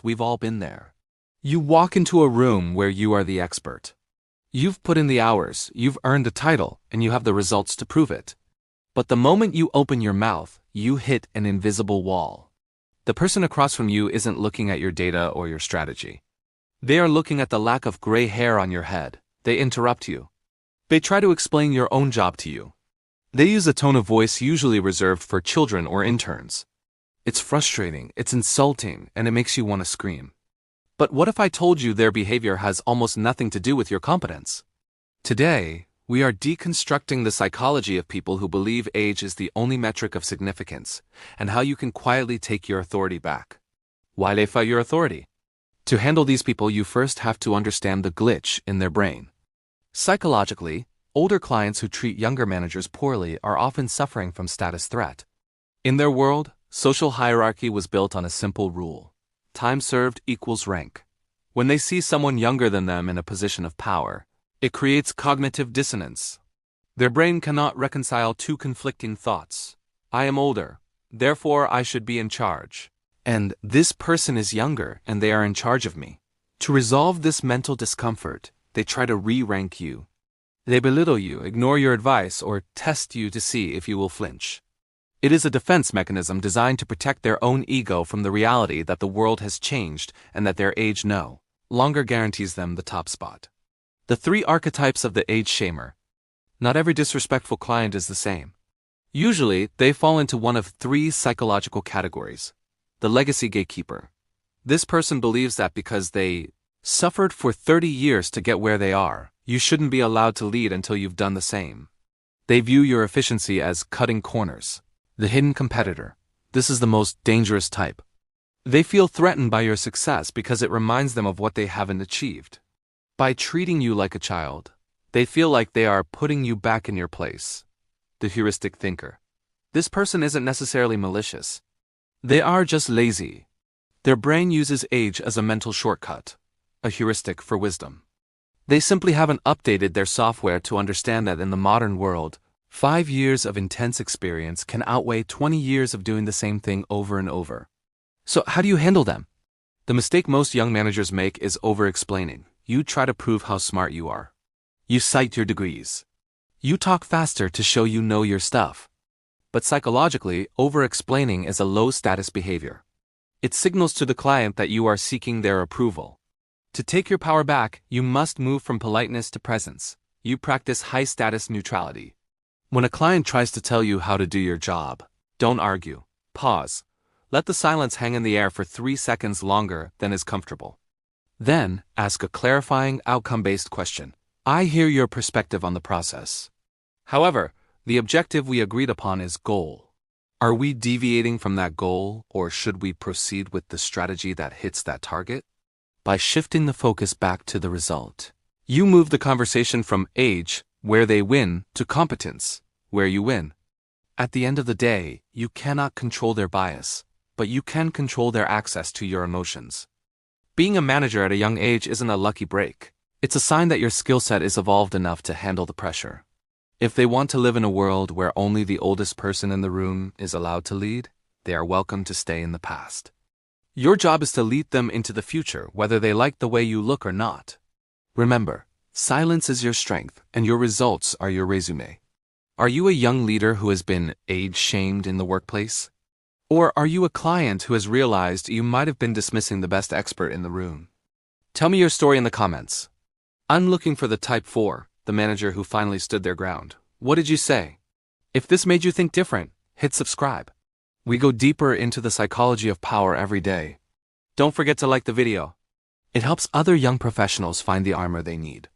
We've all been there. You walk into a room where you are the expert. You've put in the hours, you've earned a title, and you have the results to prove it. But the moment you open your mouth, you hit an invisible wall. The person across from you isn't looking at your data or your strategy. They are looking at the lack of gray hair on your head. They interrupt you. They try to explain your own job to you. They use a tone of voice usually reserved for children or interns. It's frustrating, it's insulting, and it makes you want to scream. But what if I told you their behavior has almost nothing to do with your competence? Today, we are deconstructing the psychology of people who believe age is the only metric of significance, and how you can quietly take your authority back. Why they fight your authority? To handle these people, you first have to understand the glitch in their brain. Psychologically, older clients who treat younger managers poorly are often suffering from status threat. In their world, social hierarchy was built on a simple rule: time served equals rank. When they see someone younger than them in a position of power, it creates cognitive dissonance. Their brain cannot reconcile two conflicting thoughts. I am older, therefore I should be in charge. And this person is younger and they are in charge of me. To resolve this mental discomfort, they try to re-rank you. They belittle you, ignore your advice, or test you to see if you will flinch. It is a defense mechanism designed to protect their own ego from the reality that the world has changed and that their age no longer guarantees them the top spot. The three archetypes of the age shamer. Not every disrespectful client is the same. Usually, they fall into one of three psychological categories. The legacy gatekeeper. This person believes that because they suffered for 30 years to get where they are, you shouldn't be allowed to lead until you've done the same. They view your efficiency as cutting corners. The hidden competitor. This is the most dangerous type. They feel threatened by your success because it reminds them of what they haven't achieved. By treating you like a child, they feel like they are putting you back in your place. The heuristic thinker. This person isn't necessarily malicious. They are just lazy. Their brain uses age as a mental shortcut, a heuristic for wisdom. They simply haven't updated their software to understand that in the modern world, 5 years of intense experience can outweigh 20 years of doing the same thing over and over. So how do you handle them? The mistake most young managers make is over-explaining. You try to prove how smart you are. You cite your degrees. You talk faster to show you know your stuff. But psychologically, over-explaining is a low-status behavior. It signals to the client that you are seeking their approval. To take your power back, you must move from politeness to presence. You practice high-status neutrality. When a client tries to tell you how to do your job, don't argue. Pause. Let the silence hang in the air for 3 seconds longer than is comfortable. Then, ask a clarifying, outcome-based question. I hear your perspective on the process. However, the objective we agreed upon is goal. Are we deviating from that goal, or should we proceed with the strategy that hits that target? By shifting the focus back to the result, you move the conversation from age, where they win, to competence, where you win. At the end of the day, you cannot control their bias, but you can control their access to your emotions. Being a manager at a young age isn't a lucky break. It's a sign that your skill set is evolved enough to handle the pressure. If they want to live in a world where only the oldest person in the room is allowed to lead, they are welcome to stay in the past. Your job is to lead them into the future, whether they like the way you look or not. Remember, silence is your strength, and your results are your resume. Are you a young leader who has been age-shamed in the workplace? Or are you a client who has realized you might have been dismissing the best expert in the room? Tell me your story in the comments. I'm looking for the type 4, the manager who finally stood their ground. What did you say? If this made you think different, hit subscribe. We go deeper into the psychology of power every day. Don't forget to like the video. It helps other young professionals find the armor they need.